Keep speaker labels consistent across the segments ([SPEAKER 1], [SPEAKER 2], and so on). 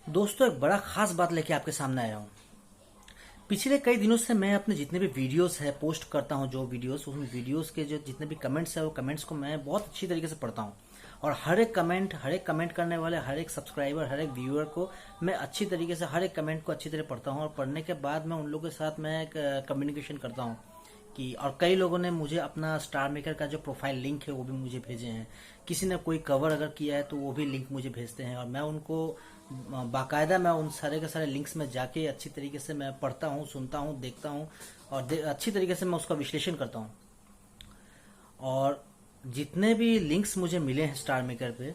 [SPEAKER 1] दोस्तों, एक बड़ा खास बात लेके आपके सामने आया हूँ। पिछले कई दिनों से मैं अपने जितने भी वीडियोस है पोस्ट करता हूँ, जो वीडियोस उन वीडियोस के जो जितने भी कमेंट्स है वो कमेंट्स को मैं बहुत अच्छी तरीके से पढ़ता हूँ। और हर एक कमेंट करने वाले, हर एक सब्सक्राइबर, हर एक व्यूअर को मैं अच्छी तरीके से हर एक कमेंट को अच्छी तरह पढ़ता हूँ। और पढ़ने के बाद मैं उन लोगों के साथ मैं एक कम्युनिकेशन करता हूँ कि और कई लोगों ने मुझे अपना स्टार मेकर का जो प्रोफाइल लिंक है वो भी मुझे भेजे हैं। किसी ने कोई कवर अगर किया है तो वो भी लिंक मुझे भेजते हैं, और मैं उनको बाकायदा मैं उन सारे के सारे लिंक्स में जाके अच्छी तरीके से मैं पढ़ता हूँ, सुनता हूँ, देखता हूँ और अच्छी तरीके से मैं उसका विश्लेषण करता हूँ। और जितने भी लिंक्स मुझे मिले हैं स्टार मेकर पे,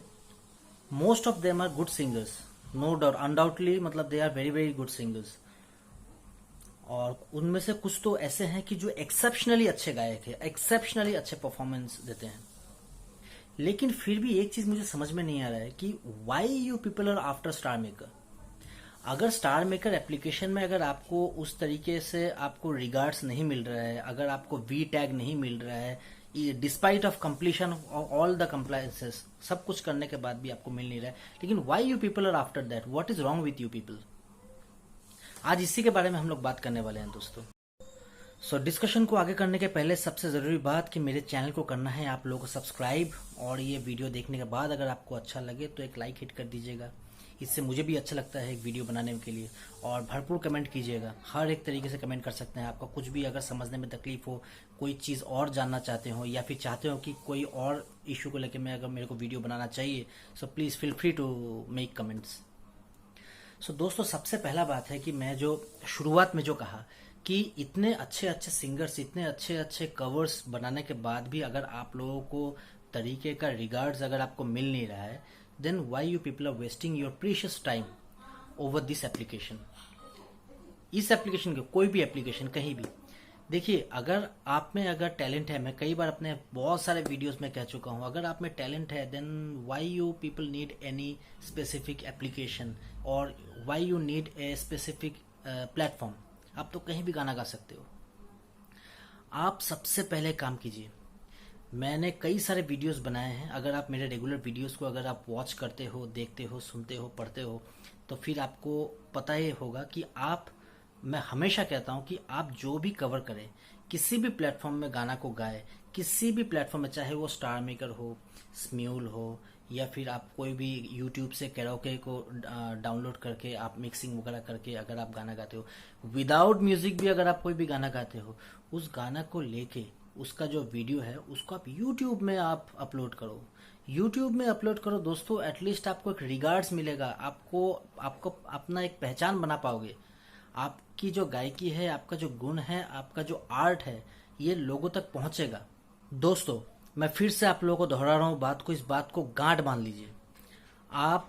[SPEAKER 1] most of them are good singers, no doubt, undoubtedly, मतलब they are very very good singers. और उनमें से कुछ तो ऐसे हैं कि जो एक्सेप्शनली अच्छे गायक है, एक्सेप्शनली अच्छे परफॉर्मेंस देते हैं। लेकिन फिर भी एक चीज मुझे समझ में नहीं आ रहा है कि why you people are after star maker. अगर स्टार मेकर एप्लीकेशन में अगर आपको उस तरीके से आपको रिगार्ड्स नहीं मिल रहा है, अगर आपको वी टैग नहीं मिल रहा है, despite of completion of all the compliances, सब कुछ करने के बाद भी आपको मिल नहीं रहा है, लेकिन why you people are after that, what is wrong with you people. आज इसी के बारे में हम लोग बात करने वाले हैं दोस्तों। डिस्कशन को आगे करने के पहले सबसे ज़रूरी बात कि मेरे चैनल को करना है आप लोगों को सब्सक्राइब, और ये वीडियो देखने के बाद अगर आपको अच्छा लगे तो एक लाइक हिट कर दीजिएगा। इससे मुझे भी अच्छा लगता है एक वीडियो बनाने के लिए। और भरपूर कमेंट कीजिएगा, हर एक तरीके से कमेंट कर सकते हैं। आपका कुछ भी अगर समझने में तकलीफ हो, कोई चीज़ और जानना चाहते हो, या फिर चाहते हो कि कोई और इशू को लेकर मैं अगर मेरे को वीडियो बनाना चाहिए, so please feel free to make comments. दोस्तों, सबसे पहला बात है कि मैं जो शुरुआत में जो कहा कि इतने अच्छे अच्छे सिंगर्स, इतने अच्छे अच्छे कवर्स बनाने के बाद भी अगर आप लोगों को तरीके का रिगार्ड्स अगर आपको मिल नहीं रहा है, then why you people are wasting your precious time over this application. इस एप्लीकेशन के कोई भी एप्लीकेशन कहीं भी देखिए, अगर आप में अगर टैलेंट है, मैं कई बार अपने बहुत सारे वीडियोस में कह चुका हूं, अगर आप में टैलेंट है then why you people need any specific application, और why you need a specific platform. आप तो कहीं भी गाना गा सकते हो। आप सबसे पहले काम कीजिए, मैंने कई सारे वीडियोस बनाए हैं, अगर आप मेरे रेगुलर वीडियोस को अगर आप वॉच करते हो, देखते हो, सुनते हो, पढ़ते हो, तो फिर आपको पता ही होगा कि आप, मैं हमेशा कहता हूं कि आप जो भी कवर करें, किसी भी प्लेटफॉर्म में गाना को गाए, किसी भी प्लेटफॉर्म में, चाहे वो स्टार मेकर हो, स्म्यूल हो, या फिर आप कोई भी यूट्यूब से कैरोके को डाउनलोड करके आप मिक्सिंग वगैरह करके अगर आप गाना गाते हो, विदाउट म्यूजिक भी अगर आप कोई भी गाना गाते हो, उस गाना को लेके उसका जो वीडियो है उसको आप यूट्यूब में आप अपलोड करो। यूट्यूब में अपलोड करो दोस्तों, एटलीस्ट आपको एक रिगार्ड्स मिलेगा, आपको आपको अपना एक पहचान बना पाओगे। आपकी जो गायकी है, आपका जो गुण है, आपका जो आर्ट है, ये लोगों तक पहुंचेगा। दोस्तों, मैं फिर से आप लोगों को दोहरा रहा हूँ बात को, इस बात को गांठ बांध लीजिए। आप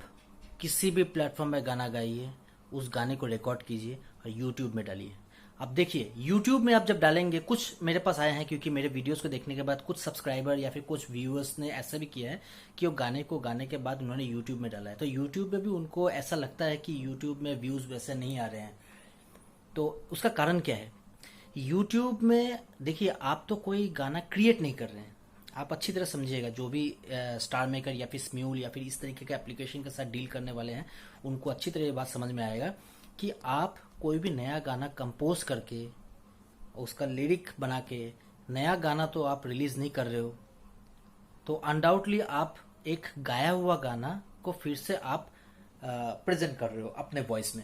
[SPEAKER 1] किसी भी प्लेटफॉर्म में गाना गाइए, उस गाने को रिकॉर्ड कीजिए और यूट्यूब में डालिए। अब देखिए, यूट्यूब में आप जब डालेंगे, कुछ मेरे पास आए हैं क्योंकि मेरे वीडियोस को देखने के बाद कुछ सब्सक्राइबर या फिर कुछ व्यूअर्स ने ऐसा भी किया है कि वो गाने को गाने के बाद उन्होंने यूट्यूब में डाला है, तो यूट्यूब में भी उनको ऐसा लगता है कि यूट्यूब में व्यूज वैसे नहीं आ रहे हैं। तो उसका कारण क्या है? यूट्यूब में देखिए, आप तो कोई गाना क्रिएट नहीं कर रहे हैं। आप अच्छी तरह समझिएगा, जो भी स्टार मेकर या फिर स्म्यूल या फिर इस तरीके के एप्लीकेशन के साथ डील करने वाले हैं, उनको अच्छी तरह ये बात समझ में आएगा कि आप कोई भी नया गाना कंपोज करके, उसका लिरिक बना के नया गाना तो आप रिलीज नहीं कर रहे हो, तो अनडाउटली आप एक गाया हुआ गाना को फिर से आप प्रेजेंट कर रहे हो अपने वॉइस में।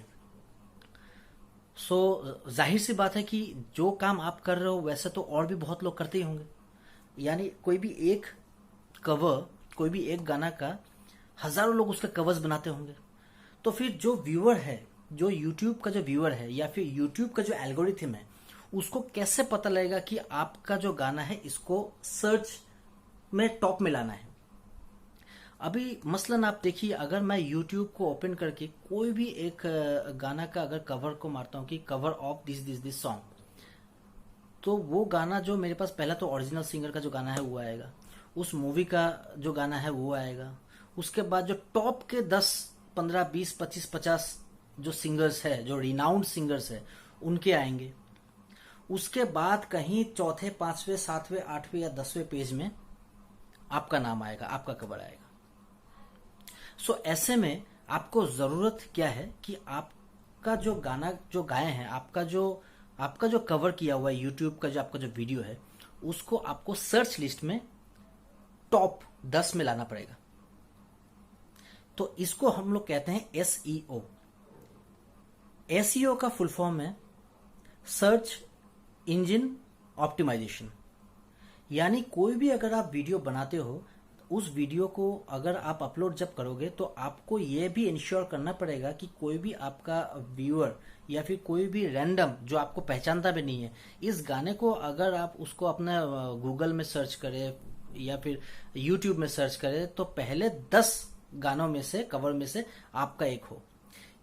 [SPEAKER 1] जाहिर सी बात है कि जो काम आप कर रहे हो वैसे तो और भी बहुत लोग करते ही होंगे। यानी कोई भी एक कवर, कोई भी एक गाना का हजारों लोग उसके कवर्स बनाते होंगे। तो फिर जो व्यूअर है, जो यूट्यूब का जो व्यूअर है, या फिर यूट्यूब का जो एल्गोरिथम है, उसको कैसे पता लगेगा कि आपका जो गाना है इसको सर्च में टॉप में लाना है? अभी मसलन आप देखिए, अगर मैं यूट्यूब को ओपन करके कोई भी एक गाना का अगर कवर को मारता हूँ कि cover of this this this song, तो वो गाना जो मेरे पास, पहला तो ओरिजिनल सिंगर का जो गाना है वो आएगा, उस मूवी का जो गाना है वो आएगा, उसके बाद जो टॉप के 10, 15, 20, 25, 50 जो सिंगर्स है, जो रिनाउंड सिंगर्स है, उनके आएंगे। उसके बाद कहीं चौथे, पांचवें, सातवें, आठवें या 10वें पेज में आपका नाम आएगा, आपका कवर आएगा। ऐसे में आपको जरूरत क्या है कि आपका जो गाना जो गाए हैं, आपका जो कवर किया हुआ है यूट्यूब का जो आपका जो वीडियो है, उसको आपको सर्च लिस्ट में टॉप 10 में लाना पड़ेगा। तो इसको हम लोग कहते हैं एसईओ। एसईओ का फुल फॉर्म है सर्च इंजन ऑप्टिमाइजेशन। यानी कोई भी अगर आप वीडियो बनाते हो, उस वीडियो को अगर आप अपलोड जब करोगे तो आपको यह भी इंश्योर करना पड़ेगा कि कोई भी आपका व्यूअर या फिर कोई भी रैंडम जो आपको पहचानता भी नहीं है, इस गाने को अगर आप उसको अपना गूगल में सर्च करें या फिर यूट्यूब में सर्च करें तो पहले 10 गानों में से, कवर में से आपका एक हो।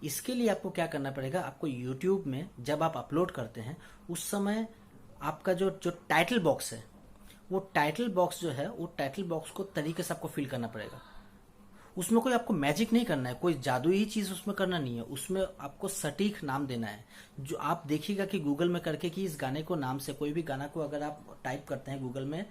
[SPEAKER 1] इसके लिए आपको क्या करना पड़ेगा, आपको यूट्यूब में जब आप अपलोड करते हैं उस समय आपका जो टाइटल बॉक्स है, वो टाइटल बॉक्स जो है, वो टाइटल बॉक्स को तरीके से आपको फिल करना पड़ेगा। उसमें कोई आपको मैजिक नहीं करना है, कोई जादुई चीज उसमें करना नहीं है। उसमें आपको सटीक नाम देना है। जो आप देखिएगा कि गूगल में करके कि इस गाने को नाम से, कोई भी गाना को अगर आप टाइप करते हैं गूगल में,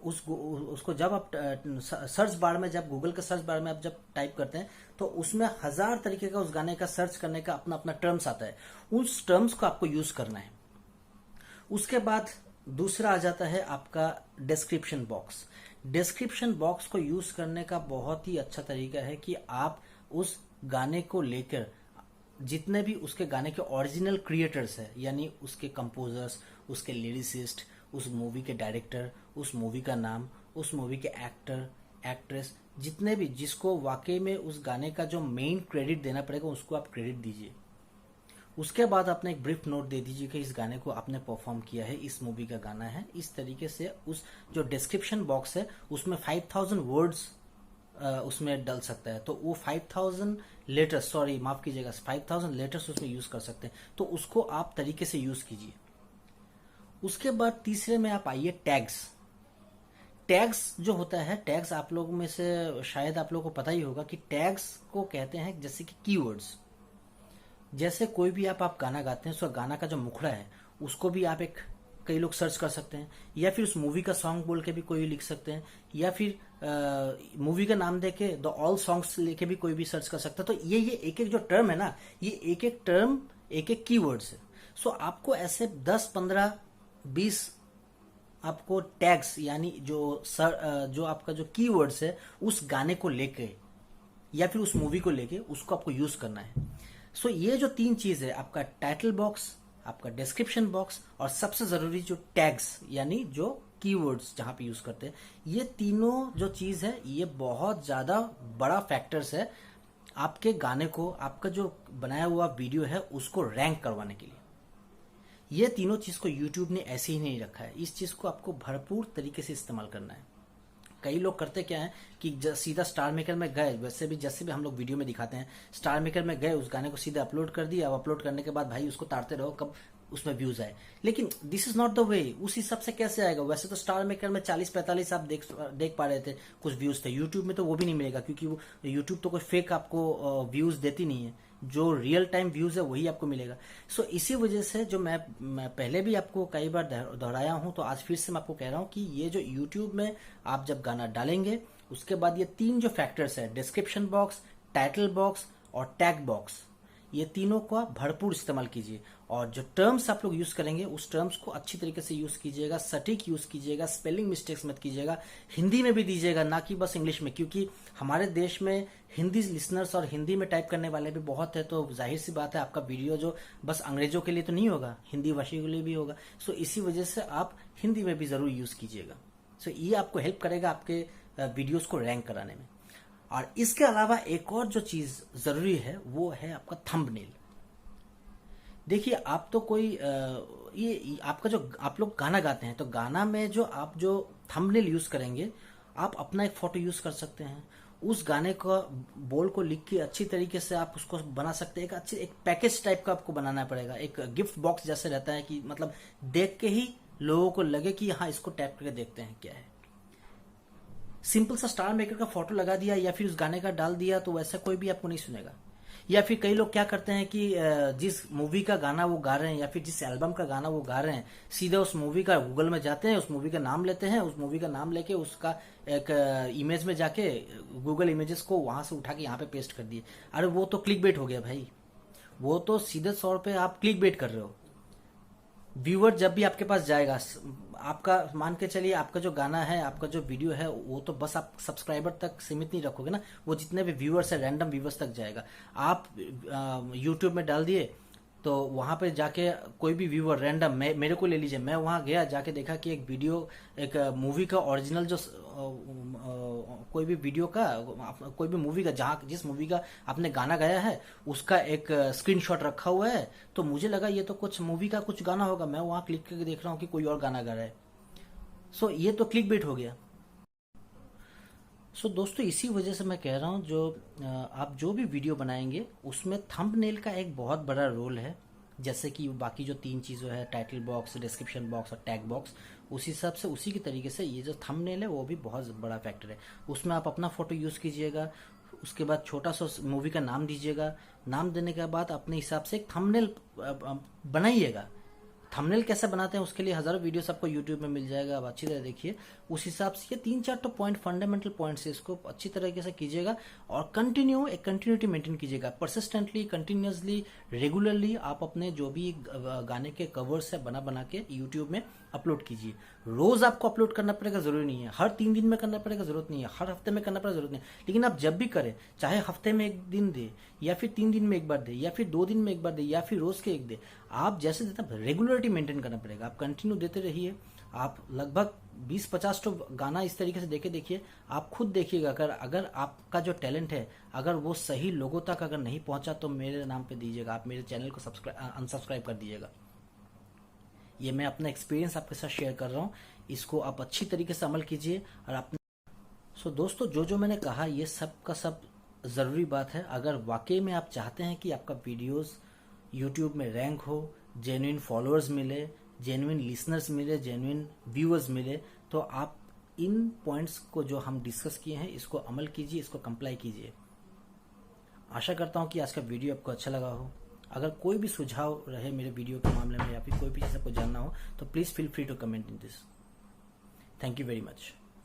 [SPEAKER 1] उसको जब आप सर्च बार में, जब गूगल के सर्च बार में आप जब टाइप करते हैं तो उसमें 1000 तरीके का उस गाने का सर्च करने का अपना अपना टर्म्स आता है। उस टर्म्स को आपको यूज करना है। उसके बाद दूसरा आ जाता है आपका डिस्क्रिप्शन बॉक्स। डिस्क्रिप्शन बॉक्स को यूज करने का बहुत ही अच्छा तरीका है कि आप उस गाने को लेकर जितने भी उसके गाने के ओरिजिनल क्रिएटर्स हैं, यानी उसके कंपोजर्स, उसके लिरिसिस्ट, उस मूवी के डायरेक्टर, उस मूवी का नाम, उस मूवी के एक्टर, एक्ट्रेस, जितने भी जिसको वाकई में उस गाने का जो मेन क्रेडिट देना पड़ेगा उसको आप क्रेडिट दीजिए। उसके बाद आपने एक ब्रीफ नोट दे दीजिए कि इस गाने को आपने परफॉर्म किया है, इस मूवी का गाना है। इस तरीके से उस जो डिस्क्रिप्शन बॉक्स है उसमें 5000 वर्ड्स उसमें डल सकता है। तो वो 5000 लेटर्स, सॉरी माफ कीजिएगा, 5000 लेटर्स उसमें यूज कर सकते हैं। तो उसको आप तरीके से यूज कीजिए। उसके बाद तीसरे में आप आइए टैग्स। टैग्स जो होता है, टैग्स आप लोगों में से शायद आप लोगों को पता ही होगा कि टैग्स को कहते हैं जैसे कि कीवर्ड्स। जैसे कोई भी आप गाना गाते हैं, उसका गाना का जो मुखड़ा है उसको भी आप कई लोग सर्च कर सकते हैं, या फिर उस मूवी का सॉन्ग बोल के भी कोई लिख सकते हैं, या फिर मूवी का नाम देके द ऑल सॉन्ग्स लेके भी कोई भी सर्च कर सकता है। तो ये एक एक जो टर्म है ना, ये एक एक टर्म एक एक कीवर्ड्स है। सो आपको ऐसे 10, 15, 20 आपको टैग्स, यानी जो आपका जो कीवर्ड्स है उस गाने को लेके या फिर उस मूवी को लेके उसको आपको यूज करना है। सो ये जो 3 चीज है, आपका टाइटल बॉक्स, आपका डिस्क्रिप्शन बॉक्स और सबसे जरूरी जो टैग्स यानी जो कीवर्ड्स जहां पे यूज करते हैं, ये तीनों जो चीज है ये बहुत ज्यादा बड़ा फैक्टर्स है आपके गाने को, आपका जो बनाया हुआ वीडियो है उसको रैंक करवाने के लिए। ये तीनों चीज को यूट्यूब ने ऐसे ही नहीं रखा है। इस चीज को आपको भरपूर तरीके से इस्तेमाल करना है। कई लोग करते क्या है कि सीधा स्टार मेकर में गए, वैसे भी जैसे भी हम लोग वीडियो में दिखाते हैं, स्टार मेकर में गए, उस गाने को सीधा अपलोड कर दिया। अब अपलोड करने के बाद भाई उसको तारते रहो कब उसमें व्यूज आए। लेकिन this is not the way. उस हिसाब से कैसे आएगा? वैसे तो स्टार मेकर में 40-45 आप देख पा रहे थे, कुछ व्यूज थे। यूट्यूब में तो वो भी नहीं मिलेगा, क्योंकि वो यूट्यूब तो कोई फेक आपको व्यूज देती नहीं है। जो रियल टाइम व्यूज है वही आपको मिलेगा। सो इसी वजह से जो मैं पहले भी आपको कई बार दोहराया हूं, तो आज फिर से मैं आपको कह रहा हूं कि ये जो यूट्यूब में आप जब गाना डालेंगे, उसके बाद ये 3 जो फैक्टर्स है, डिस्क्रिप्शन बॉक्स, टाइटल बॉक्स और टैग बॉक्स, ये तीनों को आप भरपूर इस्तेमाल कीजिए। और जो टर्म्स आप लोग यूज करेंगे उस टर्म्स को अच्छी तरीके से यूज कीजिएगा, सटीक यूज कीजिएगा, स्पेलिंग मिस्टेक्स मत कीजिएगा। हिंदी में भी दीजिएगा, ना कि बस इंग्लिश में, क्योंकि हमारे देश में हिंदी लिसनर्स और हिंदी में टाइप करने वाले भी बहुत है। तो जाहिर सी बात है आपका वीडियो जो बस अंग्रेजों के लिए तो नहीं होगा, हिंदी भाषी के लिए भी होगा। सो इसी वजह से आप हिंदी में भी जरूर यूज कीजिएगा। सो ये आपको हेल्प करेगा आपके वीडियोस को रैंक कराने में। और इसके अलावा एक और जो चीज जरूरी है वो है आपका थंबनेल। देखिए, आप तो कोई ये आपका जो आप लोग गाना गाते हैं, तो गाना में जो आप जो थंबनेल यूज करेंगे, आप अपना एक फोटो यूज कर सकते हैं। उस गाने का बोल को लिख के अच्छी तरीके से आप उसको बना सकते हैं। एक पैकेज टाइप का आपको बनाना पड़ेगा, एक गिफ्ट बॉक्स जैसे रहता है कि मतलब देख के ही लोगों को लगे कि हाँ, इसको टैप करके देखते हैं क्या है। सिंपल सा स्टार मेकर का फोटो लगा दिया या फिर उस गाने का डाल दिया तो वैसा कोई भी आपको नहीं सुनेगा। या फिर कई लोग क्या करते हैं कि जिस मूवी का गाना वो गा रहे हैं या फिर जिस एल्बम का गाना वो गा रहे हैं, सीधा उस मूवी का गूगल में जाते हैं, उस मूवी का नाम लेते हैं, उस मूवी का नाम लेके उसका एक इमेज में जाके गूगल इमेजेस को वहां से उठा के यहाँ पे पेस्ट कर दिए। अरे वो तो क्लिक बेट हो गया भाई, वो तो सीधे तौर पे आप क्लिक बेट कर रहे हो। व्यूअर जब भी आपके पास जाएगा, आपका मान के चलिए आपका जो गाना है, आपका जो वीडियो है, वो तो बस आप सब्सक्राइबर तक सीमित नहीं रखोगे ना, वो जितने भी व्यूअर्स है, रैंडम व्यूअर्स तक जाएगा। आप यूट्यूब में डाल दिए तो वहां पे जाके कोई भी व्यूअर रैंडम, मेरे को ले लीजिए, मैं वहां गया, जाके देखा कि एक वीडियो, एक मूवी का ओरिजिनल जो कोई भी वीडियो का, कोई भी मूवी का, जहां जिस मूवी का आपने गाना गाया है उसका एक स्क्रीनशॉट रखा हुआ है, तो मुझे लगा ये तो कुछ मूवी का कुछ गाना होगा, मैं वहां क्लिक करके देख रहा हूँ कि कोई और गाना गा रहा है। सो ये तो क्लिक बेट हो गया। सो दोस्तों, इसी वजह से मैं कह रहा हूँ, जो आप जो भी वीडियो बनाएंगे उसमें थंबनेल का एक बहुत बड़ा रोल है। जैसे कि बाकी जो 3 चीज़ें है, टाइटल बॉक्स, डिस्क्रिप्शन बॉक्स और टैग बॉक्स, उसी हिसाब से उसी की तरीके से ये जो थंबनेल है वो भी बहुत बड़ा फैक्टर है। उसमें आप अपना फोटो यूज़ कीजिएगा, उसके बाद छोटा सा मूवी का नाम दीजिएगा, नाम देने के बाद अपने हिसाब से एक थंबनेल बनाइएगा। थंबनेल कैसे बनाते हैं उसके लिए हजारों वीडियोस आपको यूट्यूब में मिल जाएगा, आप अच्छी तरह देखिए। उस हिसाब से ये 3-4 तो पॉइंट, फंडामेंटल पॉइंट्स है, इसको अच्छी तरीके से कीजिएगा और एक कंटिन्यूटी मेंटेन कीजिएगा। परसिस्टेंटली, कंटिन्यूसली, रेगुलरली आप अपने जो भी गाने के कवर्स है बना बना के यूट्यूब में अपलोड कीजिए। रोज आपको अपलोड करना पड़ेगा जरूरी नहीं है, हर 3 दिन में करना पड़ेगा जरूरत नहीं है, हर हफ्ते में करना पड़ेगा जरूरत नहीं है, लेकिन आप जब भी करें, चाहे हफ्ते में 1 दिन दे या फिर 3 दिन में 1 बार दे या फिर 2 दिन में 1 बार दे या फिर रोज के 1 दे, आप जैसे देते रेगुलरिटी मेंटेन करना पड़ेगा। आप कंटिन्यू देते रहिए। आप लगभग 20-50 तो गाना इस तरीके से देके देखिए, आप खुद देखिएगा। अगर आपका जो टैलेंट है अगर वो सही लोगों तक अगर नहीं पहुंचा तो मेरे नाम पे दीजिएगा, आप मेरे चैनल को अनसब्सक्राइब कर दीजिएगा। ये मैं अपना एक्सपीरियंस आपके साथ शेयर कर रहा हूँ, इसको आप अच्छी तरीके से अमल कीजिए। और अपने दोस्तों, जो मैंने कहा ये सब का सब ज़रूरी बात है। अगर वाकई में आप चाहते हैं कि आपका वीडियोस यूट्यूब में रैंक हो, जेन्युइन फॉलोअर्स मिले, जेन्युइन लिसनर्स मिले, जेन्युइन व्यूअर्स मिले, तो आप इन पॉइंट्स को जो हम डिस्कस किए हैं इसको अमल कीजिए, इसको कंप्लाई कीजिए। आशा करता हूँ कि आज का वीडियो आपको अच्छा लगा हो। अगर कोई भी सुझाव रहे मेरे वीडियो के मामले में या फिर कोई भी चीज़ आपको जानना हो तो please feel free to comment in this. Thank you very much.